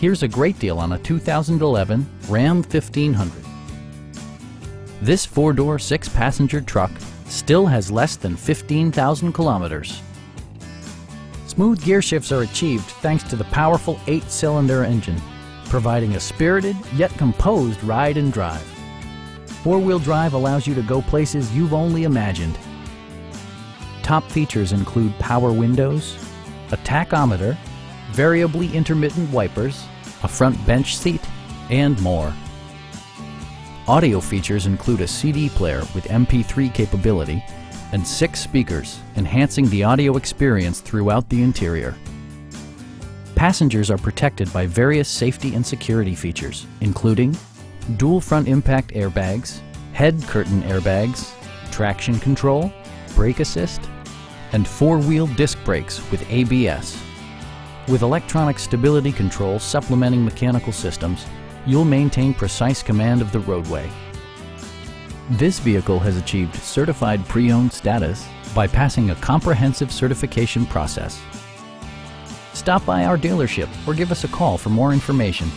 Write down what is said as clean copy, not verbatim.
Here's a great deal on a 2011 Ram 1500. This four-door, six-passenger truck still has less than 15,000 kilometers. Smooth gear shifts are achieved thanks to the powerful 8-cylinder engine, providing a spirited yet composed ride and drive. Four-wheel drive allows you to go places you've only imagined. Top features include power windows, a tachometer, variably intermittent wipers, a front bench seat, and more. Audio features include a CD player with MP3 capability and 6 speakers, enhancing the audio experience throughout the interior. Passengers are protected by various safety and security features, including dual front impact airbags, head curtain airbags, traction control, brake assist, and four-wheel disc brakes with ABS. With electronic stability control supplementing mechanical systems, you'll maintain precise command of the roadway. This vehicle has achieved certified pre-owned status by passing a comprehensive certification process. Stop by our dealership or give us a call for more information.